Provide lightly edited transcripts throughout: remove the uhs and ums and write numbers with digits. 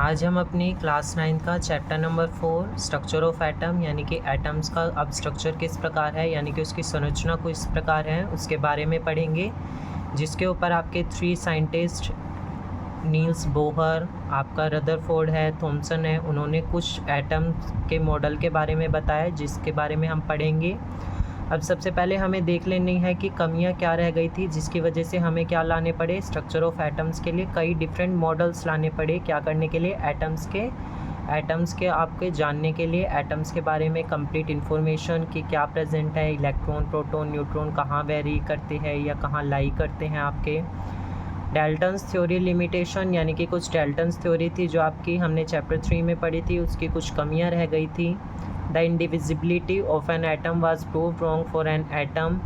आज हम अपनी क्लास 9 का chapter number 4 structure of atom यानी कि एटम्स का अब स्ट्रक्चर किस प्रकार है यानी कि उसकी संरचना किस प्रकार है उसके बारे में पढ़ेंगे, जिसके ऊपर आपके 3 साइंटिस्ट नील्स बोहर, आपका रदरफोर्ड है, थॉमसन है, उन्होंने कुछ एटम के मॉडल के बारे में बताया जिसके बारे में हम पढ़ेंगे। अब सबसे पहले हमें देख लेनी है कि कमियां क्या रह गई थी जिसकी वजह से हमें क्या लाने पड़े, स्ट्रक्चर ऑफ एटम्स के लिए कई डिफरेंट मॉडल्स लाने पड़े। क्या करने के लिए, एटम्स के आपके जानने के लिए, एटम्स के बारे में कंप्लीट इन्फॉर्मेशन कि क्या प्रेजेंट है, इलेक्ट्रॉन प्रोटॉन न्यूट्रॉन कहाँ वेरी करते हैं या कहाँ लाई करते हैं आपके। डाल्टन्स थ्योरी लिमिटेशन यानी कि कुछ डाल्टन्स थ्योरी थी जो आपकी हमने चैप्टर 3 में पढ़ी थी, उसकी कुछ कमियां रह गई थी। The indivisibility of an atom was proved wrong for an atom,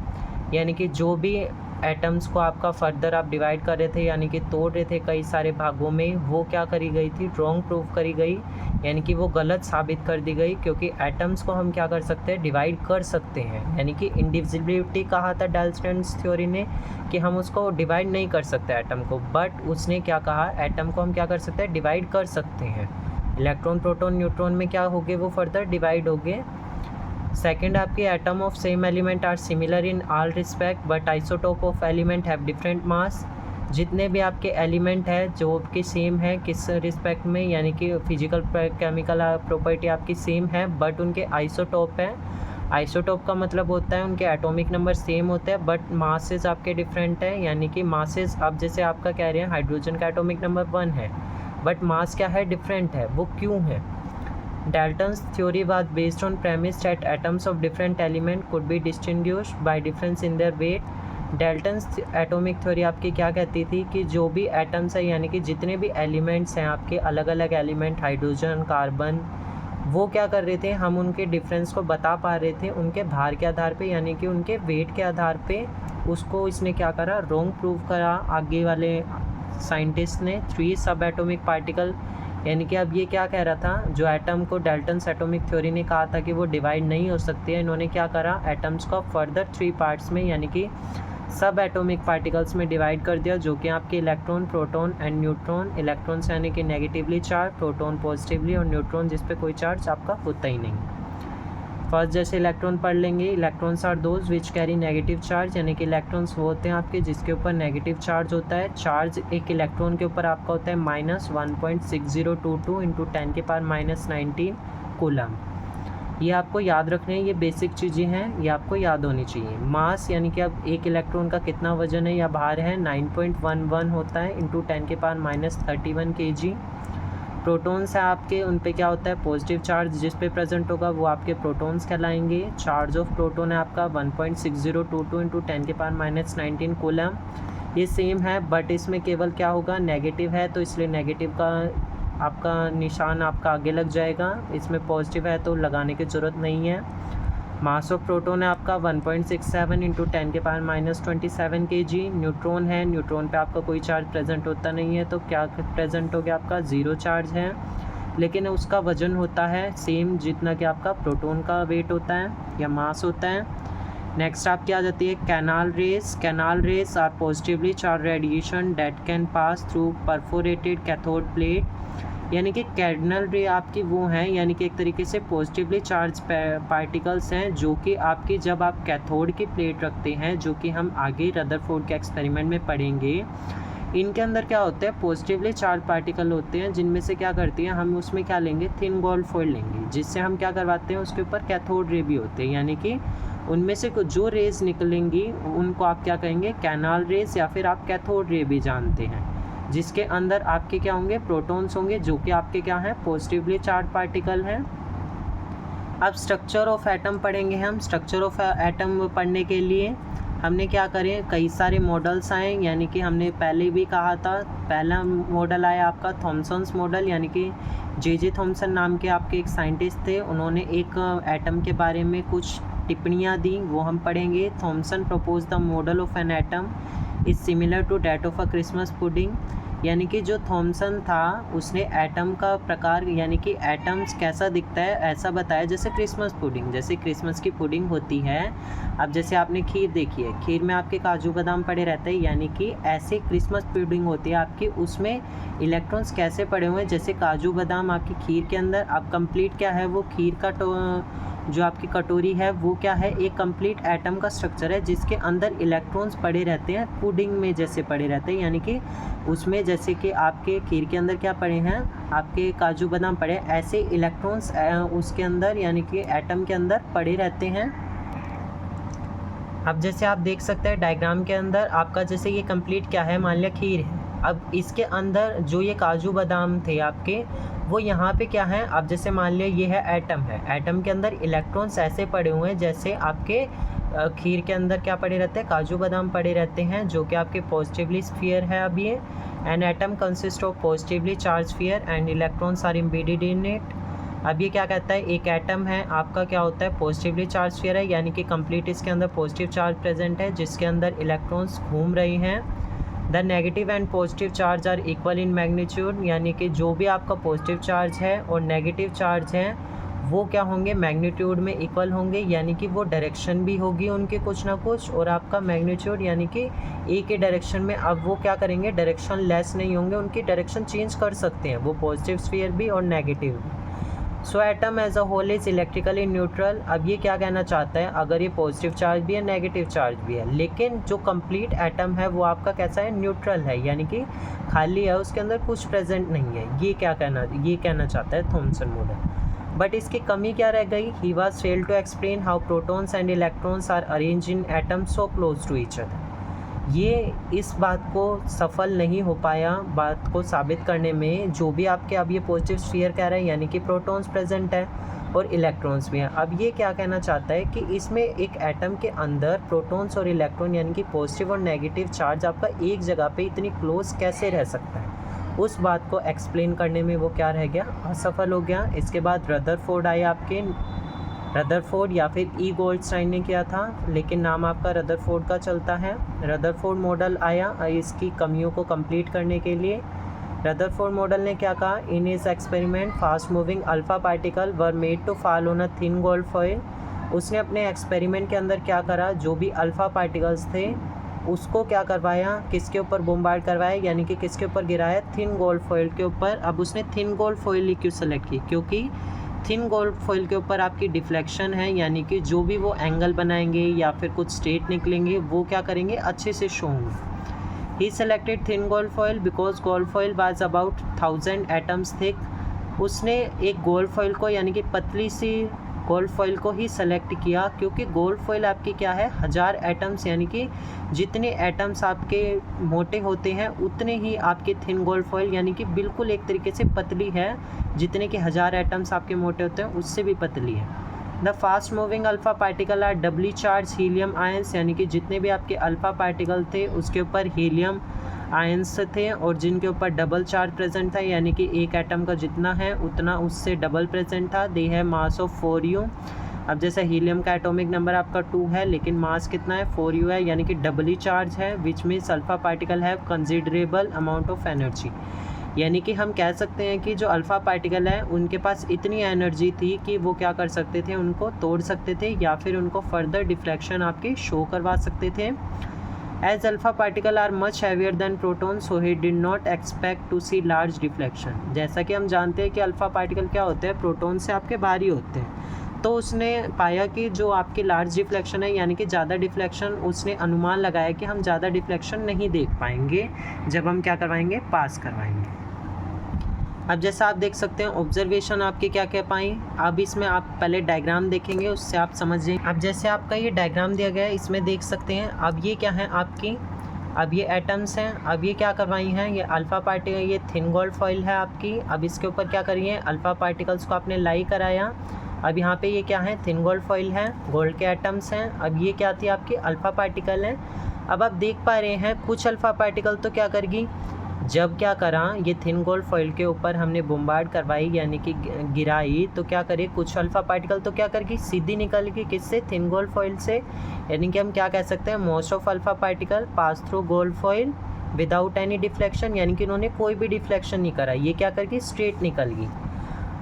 यानी कि जो भी एटम्स को आपका फर्दर आप डिवाइड कर रहे थे यानी कि तोड़ रहे थे कई सारे भागों में, वो क्या करी गई थी, रॉन्ग प्रूव करी गई, यानी कि वो गलत साबित कर दी गई। क्योंकि एटम्स को हम क्या कर सकते हैं, डिवाइड कर सकते हैं, यानी कि इंडिविजिबिलिटी कहा था डाल्टन्स थ्योरी ने कि हम उसको डिवाइड नहीं कर सकते एटम को, बट उसने क्या कहा, एटम को हम क्या कर सकते हैं, डिवाइड कर सकते हैं। इलेक्ट्रॉन प्रोटॉन न्यूट्रॉन में क्या हो गए, वो फर्दर डिवाइड हो गए। सेकेंड आपकी atom of same element are similar in all respect but isotope of element have different mass. जितने भी आपके एलिमेंट है जो आपके सेम है किस रिस्पेक्ट में, यानी कि फिजिकल केमिकल प्रॉपर्टी आपकी सेम है बट उनके आइसोटोप है। आइसोटोप का मतलब होता है उनके एटॉमिक नंबर सेम होते हैं बट मासेस आपके डिफरेंट है, यानी कि मासेस अब जैसे आपका कह रहे हैं हाइड्रोजन का एटॉमिक नंबर 1 है बट मास क्या है, डिफरेंट है। वो क्यों है? Dalton's theory was based on premise that atoms of different element could be distinguished by difference in their weight. Dalton's atomic theory आपकी क्या कहती थी कि जो भी एटम्स है यानी कि जितने भी एलिमेंट्स हैं आपके, अलग अलग एलिमेंट, हाइड्रोजन, कार्बन, वो क्या कर रहे थे, हम उनके डिफरेंस को बता पा रहे थे उनके भार के आधार पे, यानी कि उनके वेट के आधार पे। उसको इसने क्या करा, रॉन्ग प्रूव करा आगे वाले साइंटिस्ट ने। 3 सब एटॉमिक पार्टिकल, यानी कि अब ये क्या कह रहा था, जो एटम को डाल्टन्स एटॉमिक थ्योरी ने कहा था कि वो डिवाइड नहीं हो सकते हैं, इन्होंने क्या करा, एटम्स को फर्दर 3 पार्ट्स में यानी कि सब एटॉमिक पार्टिकल्स में डिवाइड कर दिया, जो कि आपके electron, proton and neutron. Electrons यानी कि नेगेटिवली चार्ज, प्रोटॉन पॉजिटिवली, और न्यूट्रॉन जिस पे कोई चार्ज आपका होता ही नहीं। फर्स्ट जैसे इलेक्ट्रॉन पढ़ लेंगे, electrons are those which carry negative charge, यानी कि इलेक्ट्रॉन्स वो होते हैं आपके जिसके ऊपर नेगेटिव चार्ज होता है। चार्ज एक इलेक्ट्रॉन के ऊपर आपका होता है -1.6022 इंटू 10⁻⁻19 कूलम। ये आपको याद रखने हैं, ये बेसिक चीज़ें हैं, ये आपको याद होनी चाहिए। मास यानी कि अब एक इलेक्ट्रॉन का कितना वजन है या भार है, 9.11 होता है इंटू 10⁻31 kg। प्रोटॉन्स है आपके, उन पे क्या होता है, पॉजिटिव चार्ज जिस पे प्रेजेंट होगा वो आपके प्रोटॉन्स कहलाएंगे। चार्ज ऑफ प्रोटॉन है आपका 1.6022 इंटू 10⁻⁻19 कूलम। ये सेम है बट इसमें केवल क्या होगा, नेगेटिव है तो इसलिए नेगेटिव का आपका निशान आपका आगे लग जाएगा, इसमें पॉजिटिव है तो लगाने की ज़रूरत नहीं है। मास ऑफ प्रोटॉन है आपका 1.67 इंटू 10⁻⁻27 kg। न्यूट्रॉन है, न्यूट्रॉन पे आपका कोई चार्ज प्रेजेंट होता नहीं है तो क्या प्रेजेंट हो गया, आपका 0 चार्ज है, लेकिन उसका वजन होता है सेम जितना कि आपका प्रोटॉन का वेट होता है या मास होता है। नेक्स्ट आपकी आ जाती है canal rays. Canal rays are positively charge radiation that can pass through perforated cathode plate, यानी कि कैर्नल रे आपकी वो हैं, यानी कि एक तरीके से पॉजिटिवली चार्ज पार्टिकल्स हैं जो कि आपकी जब आप कैथोड की प्लेट रखते हैं, जो कि हम आगे रदरफोर्ड के एक्सपेरिमेंट में पढ़ेंगे, इनके अंदर क्या होता है, पॉजिटिवली चार्ज पार्टिकल होते हैं जिनमें से क्या करती हैं, हम उसमें क्या लेंगे, थिन गोल्ड फॉइल लेंगे, जिससे हम क्या करवाते हैं, उसके ऊपर कैथोड रे भी होते हैं, यानी कि उनमें से जो रेज निकलेंगी उनको आप क्या कहेंगे, कैनाल रेज, या फिर आप कैथोड रे भी जानते हैं, जिसके अंदर आपके क्या होंगे, प्रोटॉन्स होंगे जो कि आपके क्या हैं, पॉजिटिवली चार्ज पार्टिकल हैं। अब स्ट्रक्चर ऑफ एटम पढ़ेंगे हम। स्ट्रक्चर ऑफ एटम पढ़ने के लिए हमने क्या करें, कई सारे मॉडल्स आए, यानी कि हमने पहले भी कहा था, पहला मॉडल आया आपका थॉमसन्स मॉडल, यानी कि जे थॉमसन नाम के आपके एक साइंटिस्ट थे, उन्होंने एक एटम के बारे में कुछ टिप्पणियाँ दी, वो हम पढ़ेंगे। Thomson propose the model of an atom is similar to that of a Christmas pudding, यानी कि जो थॉमसन था उसने एटम का प्रकार यानी कि एटम्स कैसा दिखता है ऐसा बताया, जैसे क्रिसमस पुडिंग, जैसे क्रिसमस की पुडिंग होती है। अब जैसे आपने खीर देखी है, खीर में आपके काजू बादाम पड़े रहते हैं, यानी कि ऐसे क्रिसमस पुडिंग होती है आपकी, उसमें इलेक्ट्रॉन्स कैसे पड़े हुए हैं जैसे काजू बादाम आपकी खीर के अंदर। अब कंप्लीट क्या है, वो खीर का जो आपकी कटोरी है वो क्या है, एक कंप्लीट एटम का स्ट्रक्चर है जिसके अंदर इलेक्ट्रॉन्स पड़े रहते हैं, पुडिंग में जैसे पड़े रहते हैं, यानी कि उसमें जैसे कि आपके खीर के अंदर क्या पड़े हैं, आपके काजू बादाम पड़े, ऐसे इलेक्ट्रॉन्स उसके अंदर यानी कि एटम के अंदर पड़े रहते हैं। अब जैसे आप देख सकते हैं डायग्राम के अंदर आपका, जैसे ये कंप्लीट क्या है, मान लिया खीर है। अब इसके अंदर जो ये काजू बादाम थे आपके, वो यहाँ पे क्या है, अब जैसे मान लिया ये है एटम है, एटम के अंदर इलेक्ट्रॉन्स ऐसे पड़े हुए हैं जैसे आपके खीर के अंदर क्या पड़े रहते हैं, काजू बादाम पड़े रहते हैं, जो कि आपके पॉजिटिवली स्फीयर है। अब ये an atom consist of positively charge sphere and electrons are embedded in it. अब ये क्या कहता है, एक एटम है आपका, क्या होता है, पॉजिटिवली चार्ज स्फीयर है, यानी कि कंप्लीट इसके अंदर पॉजिटिव चार्ज प्रेजेंट है जिसके अंदर इलेक्ट्रॉन्स घूम रही हैं। The negative and positive charge are equal in magnitude, यानी कि जो भी आपका पॉजिटिव चार्ज है और नेगेटिव चार्ज है वो क्या होंगे, मैग्नीट्यूड में इक्वल होंगे, यानी कि वो डायरेक्शन भी होगी उनकी कुछ ना कुछ, और आपका मैग्नीट्यूड यानी कि एक ही डायरेक्शन में। अब वो क्या करेंगे, डायरेक्शन लेस नहीं होंगे, उनकी डायरेक्शन चेंज कर सकते हैं वो पॉजिटिव स्फीयर भी और नेगेटिव भी। So atom as a whole is electrically neutral. अब ये क्या कहना चाहता है, अगर ये पॉजिटिव चार्ज भी है नेगेटिव चार्ज भी है, लेकिन जो कंप्लीट एटम है वो आपका कैसा है, न्यूट्रल है, यानी कि खाली है, उसके अंदर कुछ प्रेजेंट नहीं है। ये कहना चाहता है थॉमसन मॉडल। बट इसकी कमी क्या रह गई, he was fail to explain how protons and electrons are arrange in atoms so close to each other. ये इस बात को सफल नहीं हो पाया बात को साबित करने में, जो भी आपके अब ये पॉजिटिव स्फीयर कह रहे हैं यानी कि प्रोटॉन्स प्रेजेंट है और इलेक्ट्रॉन्स भी हैं। अब ये क्या कहना चाहता है कि इसमें एक एटम के अंदर प्रोटॉन्स और इलेक्ट्रॉन यानी कि पॉजिटिव और नेगेटिव चार्ज आपका एक जगह पे इतनी क्लोज कैसे रह सकता है, उस बात को एक्सप्लेन करने में वो क्या रह गया, असफल हो गया। इसके बाद रदरफोर्ड आए आपके, रदरफोर्ड या फिर ई गोल्डस्टाइन ने किया था, लेकिन नाम आपका रदरफोर्ड का चलता है। रदरफोर्ड मॉडल आया इसकी कमियों को कंप्लीट करने के लिए। रदरफोर्ड मॉडल ने क्या कहा, इन इस experiment fast moving alpha particle were made to fall on a thin gold foil. उसने अपने एक्सपेरिमेंट के अंदर क्या करा, जो भी अल्फ़ा पार्टिकल्स थे उसको क्या करवाया, किसके ऊपर बॉम्बार्ड करवाया, यानी कि किसके ऊपर गिराया, थिन गोल्ड फॉइल के ऊपर। अब उसने थिन गोल्ड फॉइल ही क्यों सेलेक्ट की, क्योंकि थिन गोल्ड फॉइल के ऊपर आपकी डिफ्लेक्शन है, यानी कि जो भी वो एंगल बनाएंगे या फिर कुछ स्टेट निकलेंगे वो क्या करेंगे, अच्छे से शो होंगे। He selected thin gold foil because gold foil was about 1000 atoms thick. उसने एक गोल्ड फॉइल को यानी कि पतली सी गोल्ड फॉइल को ही सेलेक्ट किया, क्योंकि गोल्ड फॉइल आपकी क्या है, 1000 एटम्स, यानी कि जितने एटम्स आपके मोटे होते हैं उतने ही आपके थिन गोल्ड फॉइल यानी कि बिल्कुल एक तरीके से पतली है, जितने कि 1000 एटम्स आपके मोटे होते हैं उससे भी पतली है। The fast moving alpha particle are doubly charged helium ions, यानी कि जितने भी आपके अल्फ़ा पार्टिकल थे उसके ऊपर हीलियम आयंस थे और जिनके ऊपर डबल चार्ज प्रेजेंट था, यानी कि एक एटम का जितना है उतना उससे डबल प्रेजेंट था। दे है मास ऑफ 4u। अब जैसे हीलियम का एटॉमिक नंबर आपका 2 है लेकिन मास कितना है, 4u है, यानी कि डबली चार्ज है, which means alpha particle have considerable amount of energy. यानी कि हम कह सकते हैं कि जो अल्फ़ा पार्टिकल है उनके पास इतनी एनर्जी थी कि वो क्या कर सकते थे, उनको तोड़ सकते थे या फिर उनको फर्दर डिफ्लेक्शन आपके शो करवा सकते थे। As alpha particle are much heavier than protons, so he did not expect to see large deflection। जैसा कि हम जानते हैं कि अल्फ़ा पार्टिकल क्या होते हैं, प्रोटॉन से आपके भारी होते हैं, तो उसने पाया कि जो आपकी लार्ज डिफ्लेक्शन है यानी कि ज़्यादा डिफ्लेक्शन, उसने अनुमान लगाया कि हम ज़्यादा डिफ्लेक्शन नहीं देख पाएंगे जब हम क्या करवाएंगे, पास करवाएंगे। अब जैसा आप देख सकते हैं ऑब्जर्वेशन आपके क्या कह पाएँ। अब इसमें आप पहले डायग्राम देखेंगे उससे आप समझ जाएंगे। अब जैसे आपका ये डायग्राम दिया गया है इसमें देख सकते हैं, अब ये क्या है आपकी, अब ये एटम्स हैं, अब ये क्या करवाई हैं, ये अल्फ़ा पार्टिकल, ये थिन गोल्ड फॉइल है आपकी। अब इसके ऊपर क्या करिए, अल्फ़ा पार्टिकल्स को आपने लाई कराया। अब यहाँ पे ये क्या है, थिन गोल्ड फॉइल है, गोल्ड के एटम्स हैं। अब ये क्या थी आपकी, अल्फ़ा पार्टिकल है। अब आप देख पा रहे हैं कुछ अल्फ़ा पार्टिकल तो क्या करेगी, जब क्या करा, ये थिन गोल्ड फॉइल के ऊपर हमने बॉम्बार्ड करवाई यानी कि गिराई, तो क्या करे, कुछ अल्फ़ा पार्टिकल तो क्या करेगी, सीधी निकल गई किससे, थिन गोल्ड फॉइल से। यानी कि हम क्या कह सकते हैं, most of alpha particle pass through gold foil without any deflection, यानी कि उन्होंने कोई भी डिफ्लेक्शन नहीं करा, ये क्या कर गई, स्ट्रेट निकल गई।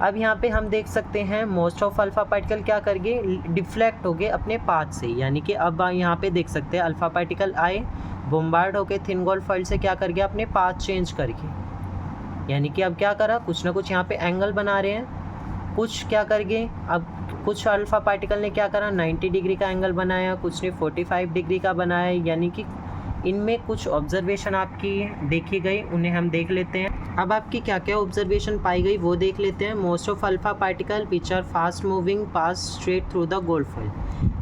अब यहाँ पे हम देख सकते हैं मोस्ट ऑफ अल्फ़ा पार्टिकल क्या कर गए, डिफ्लेक्ट हो गए अपने पाथ से, यानी कि अब यहाँ पे देख सकते हैं अल्फ़ा पार्टिकल आए, बम्बार्ड होके थिन गोल्ड फॉइल से क्या कर गया, अपने पाथ चेंज करके, यानी कि अब क्या करा, कुछ ना कुछ यहाँ पे एंगल बना रहे हैं, कुछ क्या कर गए, अब कुछ अल्फ़ा पार्टिकल ने क्या करा, 90 डिग्री का एंगल बनाया, कुछ ने 45 डिग्री का बनाया, यानी कि इनमें कुछ ऑब्जर्वेशन आपकी देखी गई, उन्हें हम देख लेते हैं। अब आपकी क्या क्या ऑब्जर्वेशन पाई गई वो देख लेते हैं। Most of alpha particle which are fast moving pass straight through the gold foil,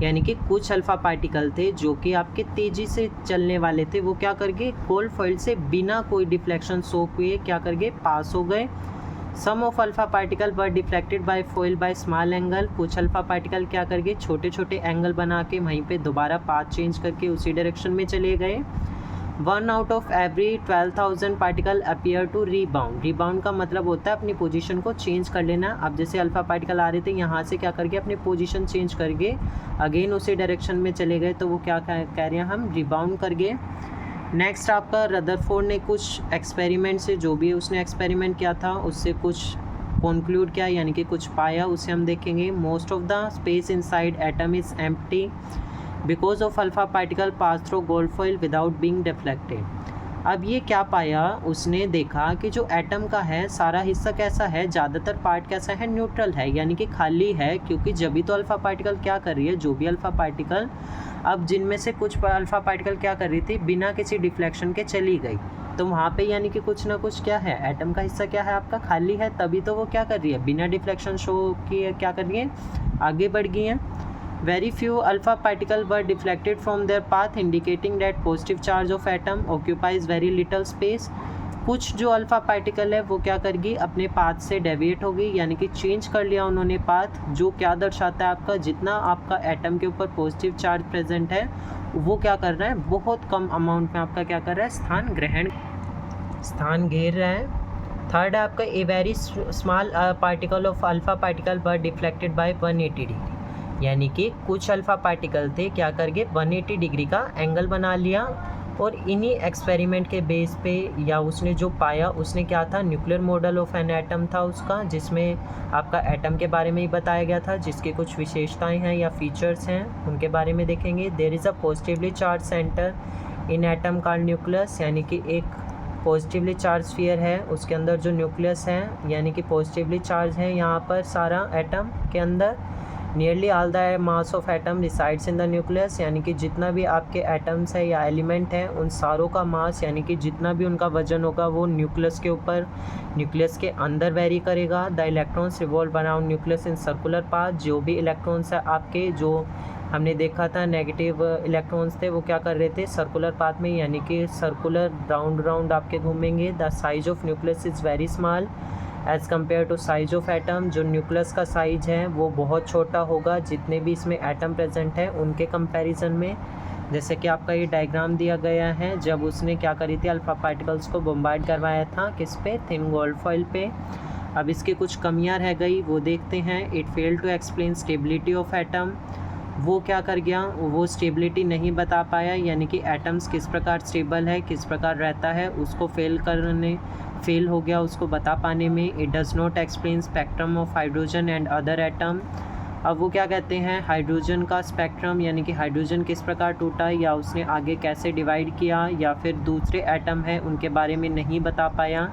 यानी कि कुछ अल्फ़ा पार्टिकल थे जो कि आपके तेज़ी से चलने वाले थे, वो क्या कर गए, गोल्ड फॉइल से बिना कोई डिफ्लेक्शन शो हुए क्या कर गए, पास हो गए। Some of alpha particle were deflected by foil by small angle, कुछ अल्फ़ा पार्टिकल क्या कर गए, छोटे छोटे एंगल बना के वहीं पे दोबारा पाथ चेंज करके उसी डायरेक्शन में चले गए। 1 out of every 12,000 particle appear to rebound, rebound का मतलब होता है अपनी पोजीशन को चेंज कर लेना। अब जैसे अल्फ़ा पार्टिकल आ रहे थे, यहाँ से क्या करके अपनी पोजीशन चेंज करके अगेन उसी डायरेक्शन में चले गए, तो वो क्या कह रहे हैं हम, रिबाउंड कर गए। नेक्स्ट आपका रदरफोर्ड ने कुछ एक्सपेरिमेंट से, जो भी उसने एक्सपेरिमेंट किया था उससे कुछ कंक्लूड किया, यानी कि कुछ पाया, उसे हम देखेंगे। Most of the space inside atom is empty because of alpha particle pass through gold foil without being deflected. अब ये क्या पाया, उसने देखा कि जो एटम का है सारा हिस्सा कैसा है, ज़्यादातर पार्ट कैसा है, न्यूट्रल है, यानी कि खाली है, क्योंकि जब भी तो अल्फ़ा पार्टिकल क्या कर रही है, जो भी अल्फ़ा पार्टिकल, अब जिनमें से कुछ अल्फ़ा पार्टिकल क्या कर रही थी, बिना किसी डिफ्लेक्शन के चली गई, तो वहाँ पे यानी कि कुछ ना कुछ क्या है, एटम का हिस्सा क्या है आपका, खाली है, तभी तो वो क्या कर रही है, बिना डिफ्लेक्शन शो किए क्या कर रही है, आगे बढ़ गई हैं। Very few alpha particle were deflected from their path, indicating that positive charge of atom occupies very little space. कुछ जो अल्फ़ा पार्टिकल है वो क्या कर गई, अपने पाथ से डेविएट हो गई, यानी कि चेंज कर लिया उन्होंने पाथ, जो क्या दर्शाता है आपका, जितना आपका एटम के ऊपर पॉजिटिव चार्ज प्रेजेंट है वो क्या कर रहा है, बहुत कम अमाउंट में आपका क्या कर रहा है, स्थान घेर रहा है। थर्ड है आपका a very small particle of alpha particle were deflected bye 180 degree, यानी कि कुछ अल्फ़ा पार्टिकल थे क्या करके 180 डिग्री का एंगल बना लिया, और इन्हीं एक्सपेरिमेंट के बेस पे या उसने जो पाया, उसने क्या था, nuclear model of an atom था उसका, जिसमें आपका एटम के बारे में ही बताया गया था, जिसकी कुछ विशेषताएं हैं या फीचर्स हैं उनके बारे में देखेंगे। There is a positively charge centre in atom called nucleus, यानी कि एक पॉजिटिवली चार्ज स्फीयर है, उसके अंदर जो न्यूक्लियस है यानी कि पॉजिटिवली चार्ज है यहाँ पर सारा एटम के अंदर। Nearly all the mass of atom resides in the nucleus, यानी कि जितना भी आपके एटम्स है या एलिमेंट हैं उन सारों का मास, यानी कि जितना भी उनका वजन होगा वो न्यूक्लियस के ऊपर, न्यूक्लियस के अंदर वेरी करेगा। The electrons revolve around nucleus in circular path, जो भी इलेक्ट्रॉन्स है आपके, जो हमने देखा था नेगेटिव इलेक्ट्रॉन्स थे, वो क्या कर रहे थे, सर्कुलर पाथ में, यानी कि सर्कुलर राउंड राउंड आपके घूमेंगे। The size of nucleus is very small as compare to size of atom, जो न्यूक्लियस का साइज है वो बहुत छोटा होगा जितने भी इसमें एटम प्रेजेंट है उनके कंपैरिजन में। जैसे कि आपका ये डायग्राम दिया गया है, जब उसने क्या करी थी, अल्फ़ा पार्टिकल्स को बम्बार्ड करवाया था किस पे, थिन गोल्ड फॉइल पे। अब इसकी कुछ कमियां रह गई वो देखते हैं। It fail to explain stability of atom, वो क्या कर गया, वो स्टेबिलिटी नहीं बता पाया, यानी कि एटम्स किस प्रकार स्टेबल है, किस प्रकार रहता है, उसको फेल हो गया उसको बता पाने में। It does not explain spectrum of hydrogen and other atom, अब वो क्या कहते हैं, हाइड्रोजन का स्पेक्ट्रम, यानी कि हाइड्रोजन किस प्रकार टूटा या उसने आगे कैसे डिवाइड किया, या फिर दूसरे एटम हैं उनके बारे में नहीं बता पाया।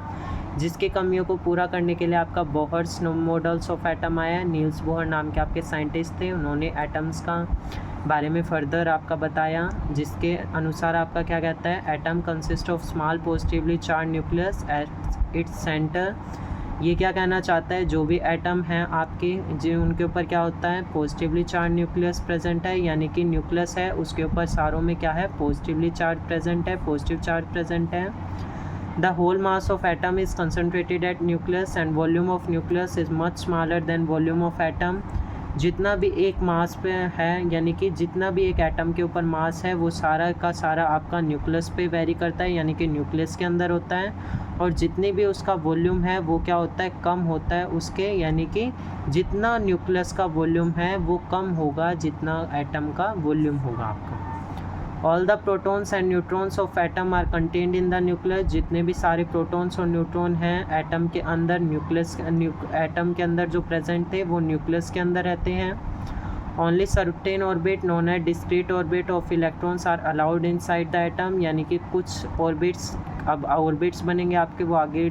जिसके कमियों को पूरा करने के लिए आपका बोहर्स मॉडल्स ऑफ एटम आया। नील्स बोहर नाम के आपके साइंटिस्ट थे, उन्होंने एटम्स का बारे में फर्दर आपका बताया, जिसके अनुसार आपका क्या कहता है, atom consist of small positively charge nucleus at its centre. ये क्या कहना चाहता है, जो भी एटम हैं आपके, जो उनके ऊपर क्या होता है, पॉजिटिवली चार्ज न्यूक्लियस प्रेजेंट है, यानी कि न्यूक्लियस है उसके ऊपर सारों में क्या है, पॉजिटिवली चार्ज प्रेजेंट है, पॉजिटिव चार्ज प्रेजेंट है। The whole mass of atom is concentrated at nucleus and volume of nucleus is much smaller than volume of atom। जितना भी एक मास पे है, यानी कि जितना भी एक एटम के ऊपर मास है वो सारा का सारा आपका न्यूक्लियस पे वेरी करता है, यानी कि न्यूक्लियस के अंदर होता है, और जितनी भी उसका वॉल्यूम है वो क्या होता है, कम होता है उसके, यानी कि जितना न्यूक्लियस का वॉल्यूम है वो कम होगा जितना एटम का वॉल्यूम होगा आपका। All the protons and neutrons of atom are contained in the nucleus. जितने भी सारे प्रोटॉन्स और न्यूट्रॉन हैं एटम के अंदर, एटम के अंदर जो प्रेजेंट थे वो न्यूक्लियस के अंदर रहते हैं। Only certain orbit known as discrete orbit of electrons are allowed inside the atom, यानी कि कुछ ऑर्बिट्स, अब ऑर्बिट्स बनेंगे आपके, वो आगे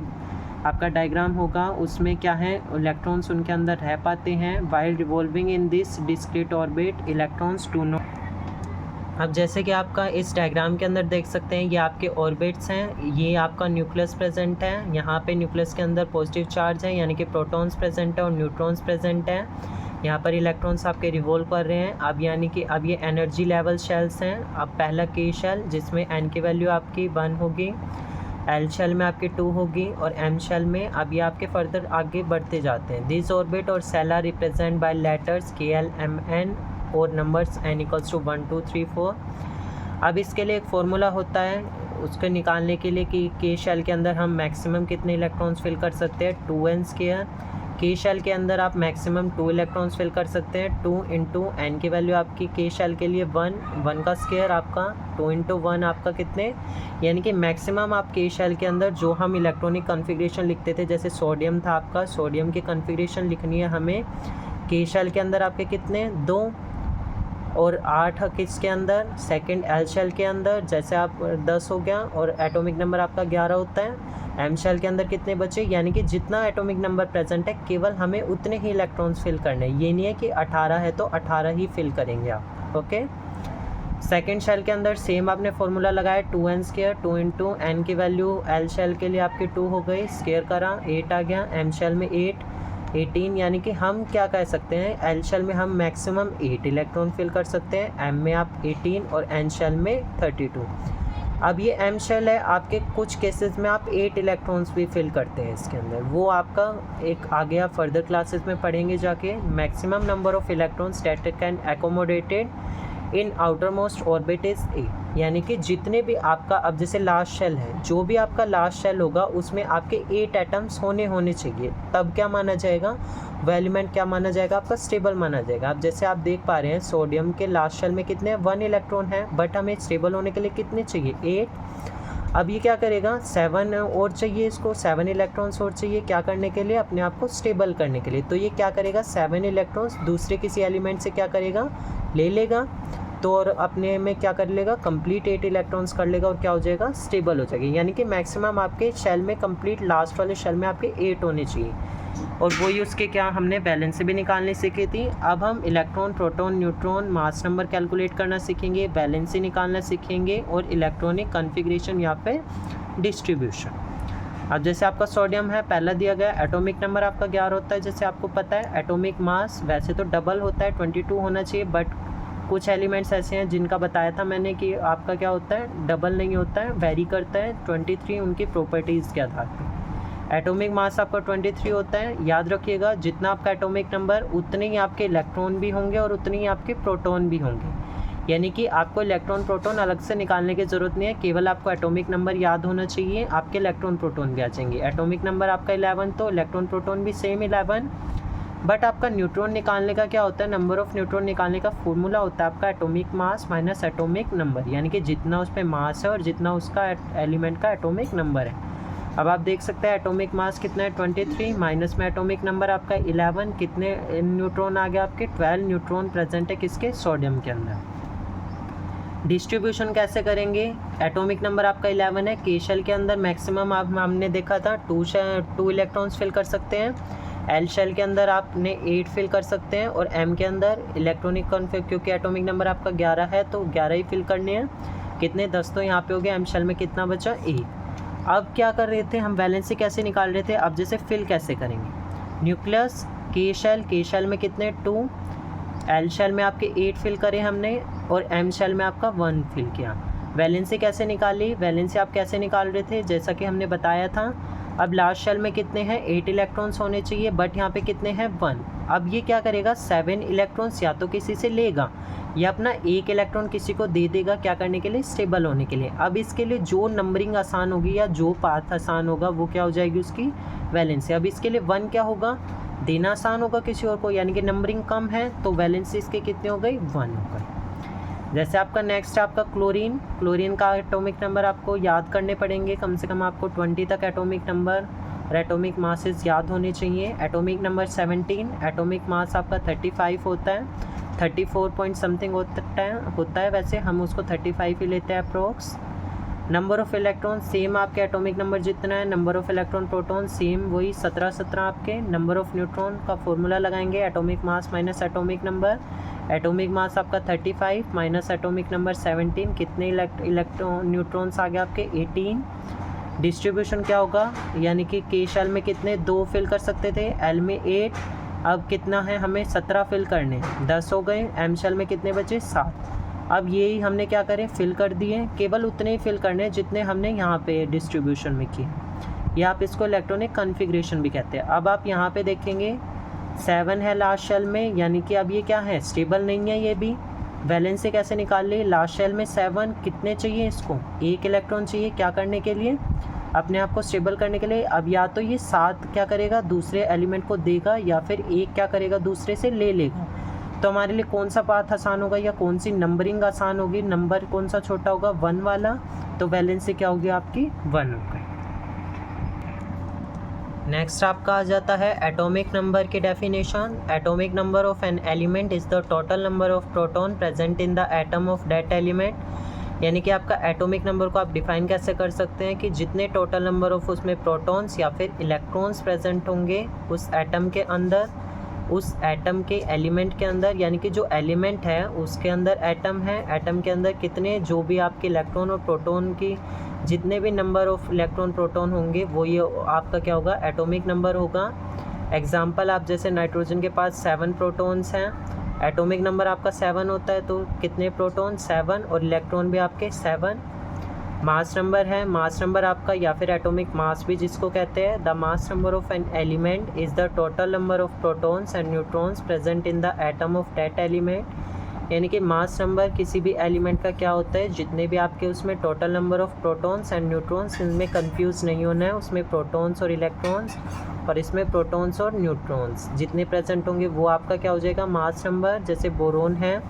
आपका डायग्राम होगा, उसमें क्या है इलेक्ट्रॉन्स उनके अंदर रह पाते हैं। While revolving in this discrete orbit electrons do not. अब जैसे कि आपका इस डायग्राम के अंदर देख सकते हैं, ये आपके ऑर्बिट्स हैं, ये आपका न्यूक्लियस प्रेजेंट है। यहाँ पे न्यूक्लियस के अंदर पॉजिटिव चार्ज है, यानी कि प्रोटॉन्स प्रेजेंट है और न्यूट्रॉन्स प्रेजेंट हैं। यहाँ पर इलेक्ट्रॉन्स आपके रिवॉल्व कर रहे हैं। अब यानी कि अब ये एनर्जी लेवल शेल्स हैं। अब पहला के शेल जिसमें एन की वैल्यू आपकी 1 होगी, एल शेल में आपकी 2 होगी और एम शेल में अब ये आपके फर्दर आगे बढ़ते जाते हैं। दिस ऑर्बिट और shell are represent by letters K L M N और नंबर्स n इक्वल्स टू 1 2 3 4। अब इसके लिए एक फार्मूला होता है उसको निकालने के लिए कि के शेल के अंदर हम मैक्सिमम कितने इलेक्ट्रॉन्स फिल कर सकते हैं, 2n²। के शेल के अंदर आप मैक्सिमम 2 इलेक्ट्रॉन्स फिल कर सकते हैं। 2 इंटू एन की वैल्यू आपकी के शेल के लिए 1 का स्क्वायर आपका 2 इंटू 1 आपका कितने, यानी कि मैक्सिमम आप के शेल के अंदर जो हम इलेक्ट्रॉनिक कन्फिग्रेशन लिखते थे, जैसे सोडियम था आपका, सोडियम की कन्फिग्रेशन लिखनी है हमें के शेल के अंदर आपके कितने 2 और 8 किसके अंदर सेकंड एल शेल के अंदर, जैसे आप 10 हो गया और एटॉमिक नंबर आपका 11 होता है। एम शेल के अंदर कितने बचे, यानी कि जितना एटॉमिक नंबर प्रेजेंट है केवल हमें उतने ही इलेक्ट्रॉन्स फिल करने हैं। ये नहीं है कि 18 है तो 18 ही फिल करेंगे आप। ओके, सेकंड शेल के अंदर सेम आपने फार्मूला लगाया 2n², 2 इंटू एन की वैल्यू एल शेल के लिए आपकी 2 हो गई, स्क्वायर करा 8 आ गया, एम शेल में 8 18, यानी कि हम क्या कह सकते हैं एल शेल में हम मैक्सिमम 8 इलेक्ट्रॉन फिल कर सकते हैं, एम में आप 18 और एन शेल में 32। अब ये एम शेल है, आपके कुछ केसेस में आप 8 इलेक्ट्रॉन्स भी फिल करते हैं इसके अंदर, वो आपका एक आगे आप फर्दर क्लासेस में पढ़ेंगे जाके। Maximum number of electrons that can accommodated in outer most orbit is 8, यानी कि जितने भी आपका, अब जैसे लास्ट शेल है, जो भी आपका लास्ट शेल होगा उसमें आपके 8 एटम्स होने चाहिए, तब क्या माना जाएगा, वो एलिमेंट क्या माना जाएगा आपका स्टेबल माना जाएगा। अब जैसे आप देख पा रहे हैं सोडियम के लास्ट शेल में कितने 1 इलेक्ट्रॉन है, बट हमें स्टेबल होने के लिए कितने चाहिए 8। अब ये क्या करेगा 7 और चाहिए, इसको 7 इलेक्ट्रॉन्स और चाहिए, क्या करने के लिए, अपने आप को स्टेबल करने के लिए। तो ये क्या करेगा 7 इलेक्ट्रॉन्स दूसरे किसी एलिमेंट से क्या करेगा ले लेगा, तो और अपने में क्या कर लेगा कंप्लीट 8 इलेक्ट्रॉन्स कर लेगा और क्या हो जाएगा स्टेबल हो जाएगी। यानी कि मैक्सिमम आपके शेल में कंप्लीट लास्ट वाले शेल में आपके 8 होने चाहिए। और वही उसके क्या हमने बैलेंस से भी निकालने सीखी थी। अब हम electron proton neutron mass number calculate करना सीखेंगे, बैलेंस से निकालना सीखेंगे और इलेक्ट्रॉनिक कन्फिग्रेशन या फिर डिस्ट्रीब्यूशन। अब जैसे आपका सोडियम है पहला दिया गया, एटॉमिक नंबर आपका 11 होता है जैसे आपको पता है। एटॉमिक मास वैसे तो डबल होता है 22 होना चाहिए, बट कुछ एलिमेंट्स ऐसे हैं जिनका बताया था मैंने कि आपका क्या होता है डबल नहीं होता है, वेरी करता है 23 उनकी प्रॉपर्टीज़ के आधार पर। एटॉमिक मास आपका 23 होता है। याद रखिएगा जितना आपका एटॉमिक नंबर उतने ही आपके इलेक्ट्रॉन भी होंगे और उतने ही आपके प्रोटॉन भी होंगे, यानी कि आपको इलेक्ट्रॉन प्रोटॉन अलग से निकालने की ज़रूरत नहीं है, केवल आपको एटॉमिक नंबर याद होना चाहिए, आपके इलेक्ट्रॉन प्रोटॉन भी आ जाएंगे। एटॉमिक नंबर आपका 11 तो इलेक्ट्रॉन प्रोटॉन भी सेम 11, बट आपका न्यूट्रॉन निकालने का क्या होता है, नंबर ऑफ़ न्यूट्रॉन निकालने का फॉर्मूला होता है आपका atomic mass minus atomic number, यानी कि जितना उस पर मास है और जितना उसका एलिमेंट का एटॉमिक नंबर है। अब आप देख सकते हैं एटॉमिक मास कितना है 23 माइनस में एटॉमिक नंबर आपका 11, कितने न्यूट्रॉन आ गया आपके 12 न्यूट्रॉन प्रेजेंट है किसके सोडियम के अंदर। डिस्ट्रीब्यूशन कैसे करेंगे, एटॉमिक नंबर आपका 11 है, के शेल के अंदर मैक्सिमम हमने देखा था 2 इलेक्ट्रॉन्स फिल कर सकते हैं, एल शेल के अंदर आपने 8 फिल कर सकते हैं और एम के अंदर इलेक्ट्रॉनिक कन्फिग क्योंकि एटॉमिक नंबर आपका 11 है तो 11 ही फिल करने हैं, कितने 10 तो यहाँ पे हो गया, एम शेल में कितना बचा 1। अब क्या कर रहे थे हम वैलेंसी कैसे निकाल रहे थे, अब जैसे फिल कैसे करेंगे, न्यूक्लियस के शेल में कितने 2, एल शेल में आपके 8 फिल करे हमने और एम शेल में आपका 1 फिल किया। वैलेंसी कैसे निकाली, वैलेंसी आप कैसे निकाल रहे थे जैसा कि हमने बताया था। अब लास्ट शेल में कितने हैं 8 इलेक्ट्रॉन्स होने चाहिए, बट यहाँ पे कितने हैं 1। अब ये क्या करेगा 7 इलेक्ट्रॉन्स या तो किसी से लेगा या अपना 1 इलेक्ट्रॉन किसी को दे देगा, क्या करने के लिए स्टेबल होने के लिए। अब इसके लिए जो नंबरिंग आसान होगी या जो पाथ आसान होगा वो क्या हो जाएगी उसकी वैलेंसी। अब इसके लिए 1 क्या होगा देना आसान होगा किसी और को, यानी कि नंबरिंग कम है तो वैलेंसी इसके कितने हो गई 1 हो गई। जैसे आपका नेक्स्ट आपका क्लोरीन का एटॉमिक नंबर आपको याद करने पड़ेंगे, कम से कम आपको 20 तक एटॉमिक नंबर और एटॉमिक मासेस याद होने चाहिए। एटॉमिक नंबर 17, एटॉमिक मास आपका 35 होता है, 34 पॉइंट समथिंग होता है, वैसे हम उसको 35 ही लेते हैं approx. Number of electron same आपके एटॉमिक नंबर जितना है, number of electron proton same वही 17 आपके। नंबर ऑफ़ न्यूट्रॉन का फॉर्मूला लगाएंगे, atomic mass minus atomic number. Atomic mass आपका 35 माइनस एटॉमिक नंबर 17, कितने इलेक्ट्रॉन न्यूट्रॉन्स आ गए आपके 18। डिस्ट्रीब्यूशन क्या होगा, यानी कि के शेल में कितने 2 फिल कर सकते थे, एल में 8, अब कितना है हमें 17 फिल करने, 10 हो गए। एम शेल में कितने बचे 7। अब यही हमने क्या करें फिल कर दिए, केवल उतने ही फिल करने जितने हमने यहाँ पे डिस्ट्रीब्यूशन में किए, या आप इसको इलेक्ट्रॉनिक कॉन्फ़िगरेशन भी कहते हैं। अब आप यहाँ पे देखेंगे 7 है लास्ट शेल में, यानी कि अब ये क्या है स्टेबल नहीं है, ये भी वैलेंस से कैसे निकाल ली। लास्ट शेल में 7 कितने चाहिए, इसको 1 इलेक्ट्रॉन चाहिए क्या करने के लिए, अपने आप को स्टेबल करने के लिए। अब या तो ये 7 क्या करेगा दूसरे एलिमेंट को देगा, या फिर 1 क्या करेगा दूसरे से ले लेगा। तो हमारे लिए कौन सा पाथ आसान होगा या कौन सी नंबरिंग आसान होगी, नंबर कौन सा छोटा होगा 1 वाला, तो वैलेंसी क्या होगी आपकी 1 होगी। नेक्स्ट आपका आ जाता है एटॉमिक नंबर की definition. Atomic number of an element is the total number of proton present in the atom of that element. यानी कि आपका एटॉमिक नंबर को आप डिफाइन कैसे कर सकते हैं कि जितने टोटल नंबर ऑफ उसमें प्रोटॉन्स या फिर इलेक्ट्रॉन्स प्रेजेंट होंगे उस एटम के अंदर, उस एटम के एलिमेंट के अंदर, यानी कि जो एलिमेंट है उसके अंदर एटम है, एटम के अंदर कितने जो भी आपके इलेक्ट्रॉन और प्रोटॉन की जितने भी नंबर ऑफ इलेक्ट्रॉन प्रोटॉन होंगे वो ये आपका क्या होगा एटॉमिक नंबर होगा। एग्जांपल आप जैसे नाइट्रोजन के पास 7 प्रोटॉन्स हैं, एटॉमिक नंबर आपका 7 होता है, तो कितने प्रोटॉन 7 और इलेक्ट्रॉन भी आपके 7। मास नंबर है, मास नंबर आपका या फिर एटॉमिक मास भी जिसको कहते हैं, the mass number of an element is the total number of protons and neutrons present in the atom of that element. यानी कि मास नंबर किसी भी एलिमेंट का क्या होता है, जितने भी आपके उसमें total number of protons and neutrons, इनमें कंफ्यूज नहीं होना है, उसमें प्रोटॉन्स और इलेक्ट्रॉन्स और इसमें प्रोटॉन्स और न्यूट्रॉन्स जितने प्रेजेंट होंगे वो आपका क्या हो जाएगा मास नंबर। जैसे बोरोन है,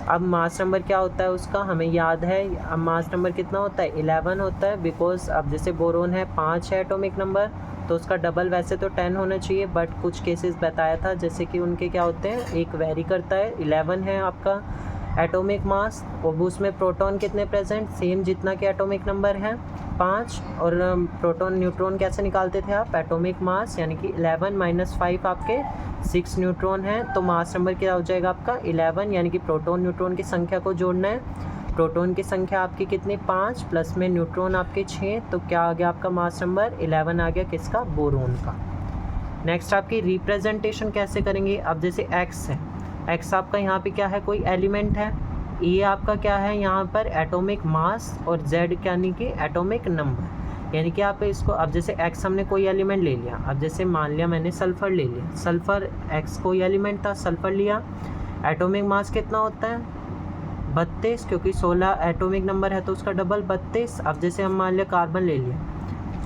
अब मास नंबर क्या होता है उसका हमें याद है, अब मास नंबर कितना होता है 11 होता है, बिकॉज अब जैसे बोरोन है 5 है एटॉमिक नंबर, तो उसका डबल वैसे तो 10 होना चाहिए, बट कुछ केसेस बताया था जैसे कि उनके क्या होते हैं एक वेरी करता है। 11 है आपका एटॉमिक मास, और उसमें प्रोटॉन कितने प्रेजेंट सेम जितना कि एटॉमिक नंबर है 5, और प्रोटॉन न्यूट्रॉन कैसे निकालते थे आप एटॉमिक मास, यानी कि 11 माइनस 5 आपके 6 न्यूट्रॉन है, तो मास नंबर क्या हो जाएगा आपका 11। यानी कि प्रोटॉन न्यूट्रॉन की संख्या को जोड़ना है, प्रोटॉन की संख्या आपकी कितनी 5 प्लस में न्यूट्रॉन आपके 6, तो क्या आ गया आपका मास नंबर 11 आ गया किसका बोरोन का। नेक्स्ट आपकी रिप्रेजेंटेशन कैसे करेंगे, अब जैसे एक्स है, एक्स आपका यहाँ पे क्या है कोई एलिमेंट है, ए आपका क्या है यहाँ पर एटॉमिक मास, और जेड यानी कि एटॉमिक नंबर। यानी कि आप इसको अब जैसे एक्स हमने कोई एलिमेंट ले लिया, अब जैसे मान लिया मैंने सल्फ़र ले लिया, सल्फ़र एक्स कोई एलिमेंट था, सल्फ़र लिया, एटॉमिक मास कितना होता है 32, क्योंकि 16 एटॉमिक नंबर है तो उसका डबल 32। अब जैसे हम मान लिया कार्बन ले लिया,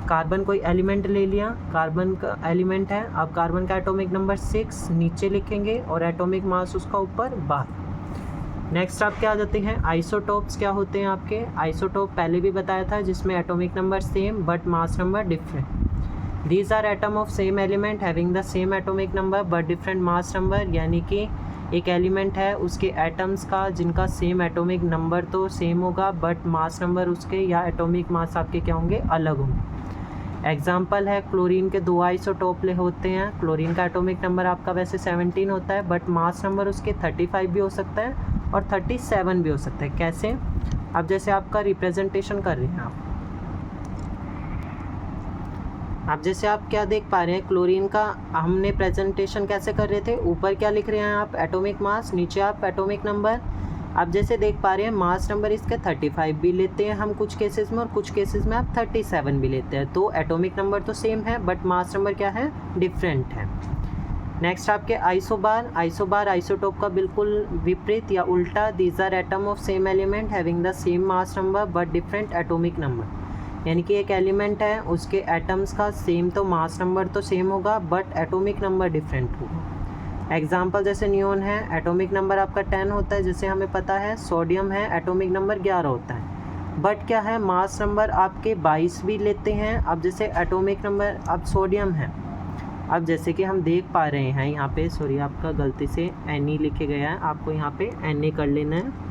कार्बन कोई एलिमेंट ले लिया, कार्बन का एलिमेंट है, अब कार्बन का एटॉमिक नंबर 6 नीचे लिखेंगे और एटॉमिक मास उसका ऊपर 12। नेक्स्ट आप क्या आ जाते हैं आइसोटोप्स क्या होते हैं आपके, आइसोटोप पहले भी बताया था जिसमें atomic number same but mass number different. These are atom of same element having the same atomic number but different mass number. यानी कि एक एलिमेंट है उसके एटम्स का जिनका सेम एटॉमिक नंबर तो सेम होगा बट मास नंबर उसके या एटॉमिक मास आपके क्या होंगे अलग होंगे। एग्जाम्पल है क्लोरीन के 2 आइसोटोप होते हैं, क्लोरीन का एटॉमिक नंबर आपका वैसे 17 होता है बट मास नंबर उसके 35 भी हो सकता है और 37 भी हो सकता है। कैसे, अब जैसे आपका रिप्रेजेंटेशन कर रहे हैं आप जैसे आप क्या देख पा रहे हैं क्लोरीन का हमने प्रेजेंटेशन कैसे कर रहे थे, ऊपर क्या लिख रहे हैं आप एटॉमिक मास, नीचे आप एटॉमिक नंबर। आप जैसे देख पा रहे हैं मास नंबर इसके 35 भी लेते हैं हम कुछ केसेस में और कुछ केसेस में आप 37 भी लेते हैं, तो एटॉमिक नंबर तो सेम है बट मास नंबर क्या है डिफरेंट है। नेक्स्ट आपके आइसोबार, आइसोबार आइसोटोप का बिल्कुल विपरीत या उल्टा। These are atom of same element having the same mass number but different atomic number. यानी कि एक एलिमेंट है उसके एटम्स का सेम तो मास नंबर तो सेम होगा बट एटॉमिक नंबर डिफरेंट होगा। एग्जाम्पल जैसे नियोन है, एटॉमिक नंबर आपका 10 होता है जैसे हमें पता है। सोडियम है, एटॉमिक नंबर 11 होता है। बट क्या है, मास नंबर आपके 22 भी लेते हैं। अब जैसे एटॉमिक नंबर अब सोडियम है, अब जैसे कि हम देख पा रहे हैं यहाँ पे, सॉरी आपका गलती से Na लिखे गया है, आपको यहाँ पे Na कर लेना है।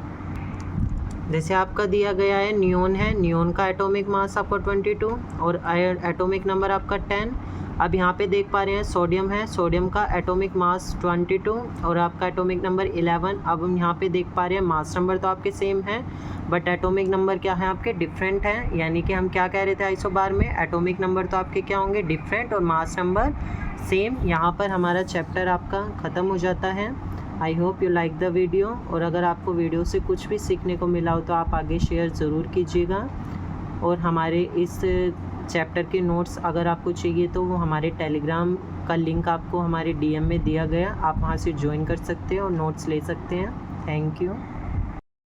जैसे आपका दिया गया है नियोन है, नियोन का एटॉमिक मास आपका 22 और एटॉमिक नंबर आपका 10। अब यहाँ पे देख पा रहे हैं सोडियम है, सोडियम का एटॉमिक मास 22 और आपका एटॉमिक नंबर 11। अब हम यहाँ पे देख पा रहे हैं मास नंबर तो आपके सेम है बट एटॉमिक नंबर क्या है आपके डिफरेंट हैं। यानी कि हम क्या कह रहे थे आइसोबार में, एटॉमिक नंबर तो आपके क्या होंगे डिफरेंट और मास नंबर सेम। यहाँ पर हमारा चैप्टर आपका ख़त्म हो जाता है। I hope you like the video, और अगर आपको वीडियो से कुछ भी सीखने को मिला हो तो आप आगे शेयर ज़रूर कीजिएगा। और हमारे इस चैप्टर के नोट्स अगर आपको चाहिए तो वो हमारे टेलीग्राम का लिंक आपको हमारे DM में दिया गया, आप वहाँ से ज्वाइन कर सकते हैं और नोट्स ले सकते हैं। Thank you.